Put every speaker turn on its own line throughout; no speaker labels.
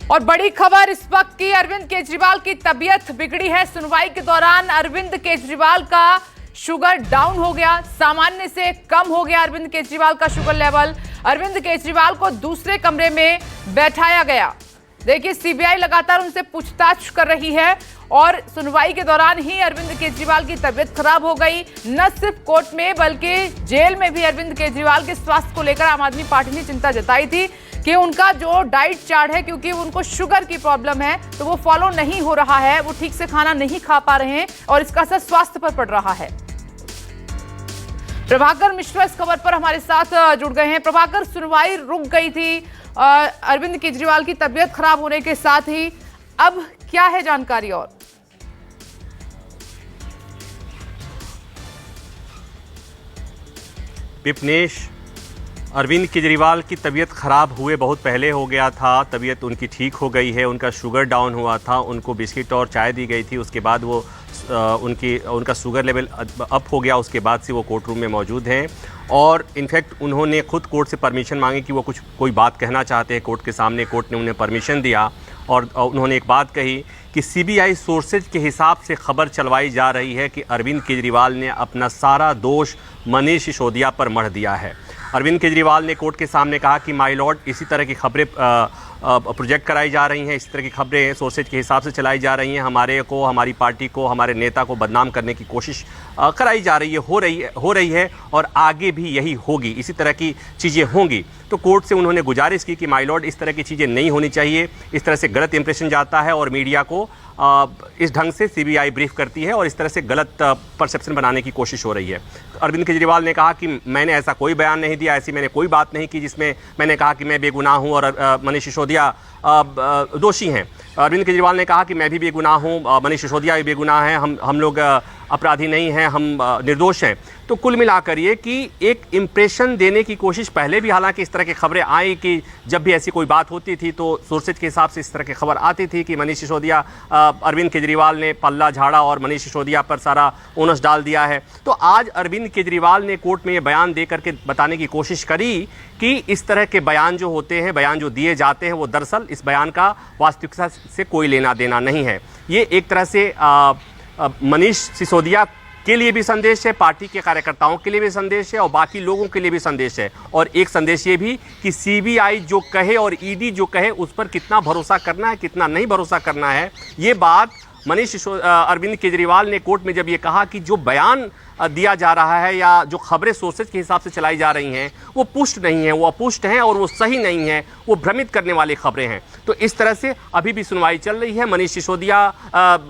और बड़ी खबर इस वक्त की, अरविंद केजरीवाल की तबीयत बिगड़ी है। सुनवाई के दौरान अरविंद केजरीवाल का शुगर डाउन हो गया, सामान्य से कम हो गया अरविंद केजरीवाल का शुगर लेवल। अरविंद केजरीवाल को दूसरे कमरे में बैठाया गया। देखिए, सीबीआई लगातार उनसे पूछताछ कर रही है और सुनवाई के दौरान ही अरविंद केजरीवाल की तबीयत खराब हो गई। न सिर्फ कोर्ट में बल्कि जेल में भी अरविंद केजरीवाल के स्वास्थ्य को लेकर आम आदमी पार्टी ने चिंता जताई थी कि उनका जो डाइट चार्ट है, क्योंकि उनको शुगर की प्रॉब्लम है, तो वो फॉलो नहीं हो रहा है, वो ठीक से खाना नहीं खा पा रहे हैं और इसका असर स्वास्थ्य पर पड़ रहा है। प्रभाकर मिश्रा इस खबर पर हमारे साथ जुड़ गए हैं। प्रभाकर, सुनवाई रुक गई थी अरविंद केजरीवाल की तबीयत खराब होने के साथ ही, अब क्या है जानकारी? और
विपनेश, अरविंद केजरीवाल की तबीयत खराब हुए बहुत पहले हो गया था। तबीयत उनकी ठीक हो गई है, उनका शुगर डाउन हुआ था, उनको बिस्किट और चाय दी गई थी, उसके बाद वो उनका शुगर लेवल अप हो गया, उसके बाद से वो कोर्ट रूम में मौजूद हैं। और इनफैक्ट उन्होंने खुद कोर्ट से परमिशन मांगी कि वो कोई बात कहना चाहते हैं कोर्ट के सामने। कोर्ट ने उन्हें परमिशन दिया और उन्होंने एक बात कही कि सीबीआई सोर्सेज के हिसाब से खबर चलवाई जा रही है कि अरविंद केजरीवाल ने अपना सारा दोष मनीष सिसोदिया पर मढ़ दिया है। अरविंद केजरीवाल ने कोर्ट के सामने कहा कि माय लॉर्ड, इसी तरह की खबरें प्रोजेक्ट कराई जा रही हैं, इस तरह की खबरें सोर्सेज के हिसाब से चलाई जा रही हैं, हमारे को, हमारी पार्टी को, हमारे नेता को बदनाम करने की कोशिश कराई जा रही है, हो रही है और आगे भी यही होगी, इसी तरह की चीज़ें होंगी। तो कोर्ट से उन्होंने गुजारिश की कि माय लॉर्ड, इस तरह की चीज़ें नहीं होनी चाहिए, इस तरह से गलत इंप्रेशन जाता है और मीडिया को इस ढंग से सीबीआई ब्रीफ करती है और इस तरह से गलत परसेप्शन बनाने की कोशिश हो रही है। अरविंद केजरीवाल ने कहा कि मैंने ऐसा कोई बयान नहीं दिया, ऐसी मैंने कोई बात नहीं की जिसमें मैंने कहा कि मैं बेगुनाह हूं और मनीष सिसोदिया दोषी हैं। अरविंद केजरीवाल ने कहा कि मैं भी बेगुनाह हूं, मनीष सिसोदिया भी बेगुनाह हैं, हम लोग अपराधी नहीं हैं, हम निर्दोष हैं। तो कुल मिलाकर ये कि एक इम्प्रेशन देने की कोशिश पहले भी, हालांकि इस तरह की खबरें आई कि जब भी ऐसी कोई बात होती थी तो सोर्सेज के हिसाब से इस तरह की खबर आती थी कि मनीष सिसोदिया, अरविंद केजरीवाल ने पल्ला झाड़ा और मनीष सिसोदिया पर सारा ओनस डाल दिया है। तो आज अरविंद केजरीवाल ने कोर्ट में ये बयान दे करके बताने की कोशिश करी कि इस तरह के बयान जो होते हैं, बयान जो दिए जाते हैं, वो दरअसल इस बयान का वास्तविकता से कोई लेना देना नहीं है। ये एक तरह से मनीष सिसोदिया के लिए भी संदेश है, पार्टी के कार्यकर्ताओं के लिए भी संदेश है और बाकी लोगों के लिए भी संदेश है। और एक संदेश ये भी कि सीबीआई जो कहे और ईडी जो कहे उस पर कितना भरोसा करना है, कितना नहीं भरोसा करना है, ये बात अरविंद केजरीवाल ने कोर्ट में जब ये कहा कि जो बयान दिया जा रहा है या जो खबरें सोर्सेज के हिसाब से चलाई जा रही हैं वो पुष्ट नहीं है, वो अपुष्ट हैं और वो सही नहीं है, वो भ्रमित करने वाली खबरें हैं। तो इस तरह से अभी भी सुनवाई चल रही है। मनीष सिसोदिया,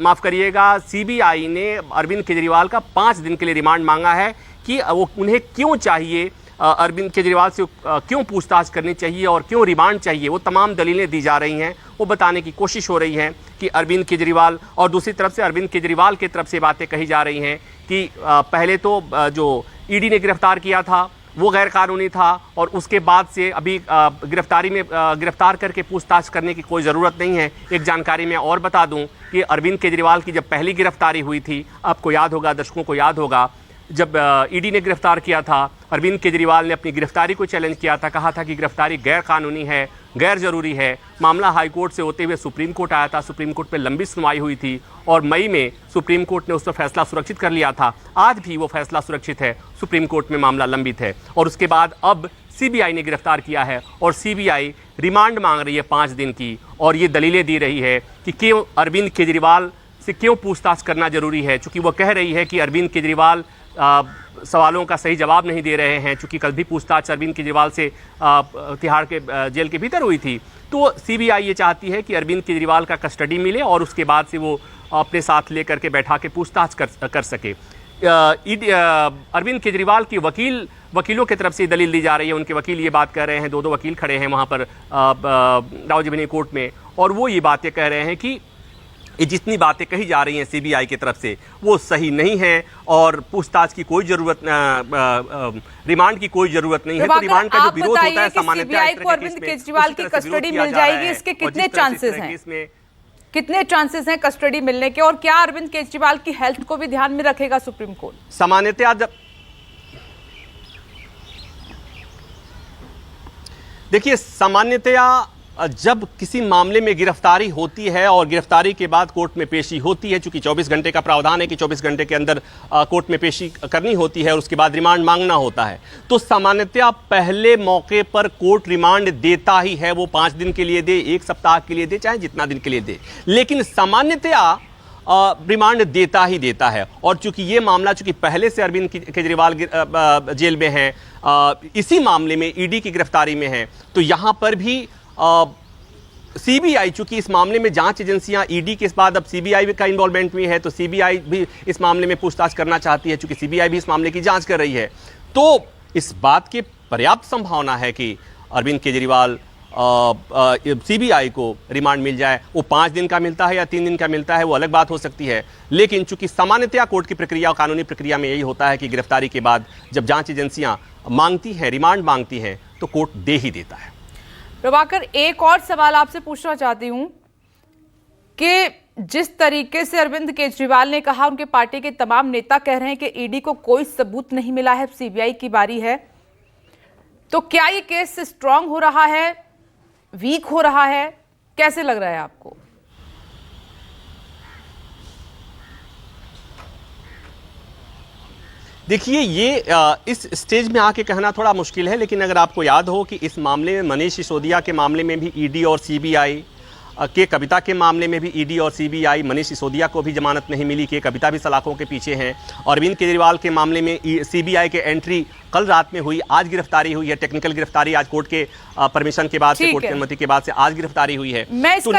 माफ़ करिएगा, सीबीआई ने अरविंद केजरीवाल का 5 दिन के लिए रिमांड मांगा है कि वो उन्हें क्यों चाहिए, अरविंद केजरीवाल से क्यों पूछताछ करनी चाहिए और क्यों रिमांड चाहिए, वो तमाम दलीलें दी जा रही हैं, वो बताने की कोशिश हो रही है कि अरविंद केजरीवाल, और दूसरी तरफ से अरविंद केजरीवाल की तरफ से बातें कही जा रही हैं कि पहले तो जो ईडी ने गिरफ्तार किया था वो गैर कानूनी था और उसके बाद से अभी गिरफ्तार करके पूछताछ करने की कोई ज़रूरत नहीं है। एक जानकारी मैं और बता दूं कि अरविंद केजरीवाल की जब पहली गिरफ्तारी हुई थी, आपको याद होगा, दर्शकों को याद होगा, जब ईडी ने गिरफ्तार किया था, अरविंद केजरीवाल ने अपनी गिरफ्तारी को चैलेंज किया था, कहा था कि गिरफ्तारी गैर कानूनी है, गैर जरूरी है। मामला हाई कोर्ट से होते हुए सुप्रीम कोर्ट आया था, सुप्रीम कोर्ट पे लंबी सुनवाई हुई थी और मई में सुप्रीम कोर्ट ने उस पर फैसला सुरक्षित कर लिया था। आज भी वो फैसला सुरक्षित है, सुप्रीम कोर्ट में मामला लंबित है और उसके बाद अब सीबीआई ने गिरफ्तार किया है और सीबीआई रिमांड मांग रही है 5 दिन की और ये दलीलें दी रही है कि क्यों अरविंद केजरीवाल से क्यों पूछताछ करना जरूरी है। चूँकि वो कह रही है कि अरविंद केजरीवाल सवालों का सही जवाब नहीं दे रहे हैं, चूँकि कल भी पूछताछ अरविंद केजरीवाल से तिहाड़ के जेल के भीतर हुई थी। तो सीबीआई ये चाहती है कि अरविंद केजरीवाल का कस्टडी मिले और उसके बाद से वो अपने साथ लेकर के बैठा के पूछताछ कर सके। अरविंद केजरीवाल की वकीलों की तरफ से दलील दी जा रही है, उनके वकील ये बात कह रहे हैं, 2 वकील खड़े हैं वहाँ पर रावजबनी कोर्ट में, और वो ये बातें कह रहे हैं कि ये जितनी बातें कही जा रही हैं सीबीआई की तरफ से वो सही नहीं है और पूछताछ की कोई जरूरत, रिमांड की कोई जरूरत नहीं है। तो रिमांड का जो विरोध होता है सामान्यतः
सीबीआई को अरविंद केजरीवाल की कस्टडी मिल जाएगी, इसके कितने चांसेस हैं? कितने चांसेस हैं कस्टडी मिलने के और क्या अरविंद केजरीवाल की हेल्थ को भी ध्यान में रखेगा सुप्रीम कोर्ट?
सामान्यतः देखिए, सामान्यतया जब किसी मामले में गिरफ्तारी होती है और गिरफ्तारी के बाद कोर्ट में पेशी होती है, चूंकि 24 घंटे का प्रावधान है कि 24 घंटे के अंदर कोर्ट में पेशी करनी होती है और उसके बाद रिमांड मांगना होता है, तो सामान्यतया पहले मौके पर कोर्ट रिमांड देता ही है। वो 5 दिन के लिए दे, 1 सप्ताह के लिए दे, चाहे जितना दिन के लिए दे, लेकिन सामान्यतया रिमांड देता ही देता है। और चूंकि ये मामला चूंकि पहले से अरविंद केजरीवाल जेल में है, इसी मामले में ईडी की गिरफ्तारी में है, तो यहां पर भी सीबीआई, चूंकि इस मामले में जांच एजेंसियां ईडी के बाद अब सीबीआई का इन्वॉल्वमेंट भी है, तो सीबीआई भी इस मामले में पूछताछ करना चाहती है, चूंकि सीबीआई भी इस मामले की जांच कर रही है। तो इस बात की पर्याप्त संभावना है कि अरविंद केजरीवाल सीबीआई को रिमांड मिल जाए। वो 5 दिन का मिलता है या 3 दिन का मिलता है, वो अलग बात हो सकती है, लेकिन चूंकि सामान्यतया कोर्ट की प्रक्रिया और कानूनी प्रक्रिया में यही होता है कि गिरफ्तारी के बाद जब जांच एजेंसियां मांगती हैं, रिमांड मांगती हैं, तो कोर्ट दे ही देता है।
प्रभाकर, एक और सवाल आपसे पूछना चाहती हूं कि जिस तरीके से अरविंद केजरीवाल ने कहा, उनके पार्टी के तमाम नेता कह रहे हैं कि ईडी को कोई सबूत नहीं मिला है, सीबीआई की बारी है, तो क्या ये केस स्ट्रांग हो रहा है, वीक हो रहा है, कैसे लग रहा है आपको?
देखिए, ये इस स्टेज में आके कहना थोड़ा मुश्किल है, लेकिन अगर आपको याद हो कि इस मामले में मनीष सिसोदिया के मामले में भी ईडी और सीबीआई, के कविता के मामले में भी ईडी और सीबीआई, मनीष सिसोदिया को भी जमानत नहीं मिली, के कविता भी सलाखों के पीछे हैं। और अरविंद केजरीवाल के मामले में सीबीआई के एंट्री कल रात में हुई, आज गिरफ्तारी हुई है, टेक्निकल गिरफ्तारी आज कोर्ट के परमिशन के बाद से, कोर्ट की अनुमति के बाद से आज गिरफ्तारी हुई है।
मैं इसका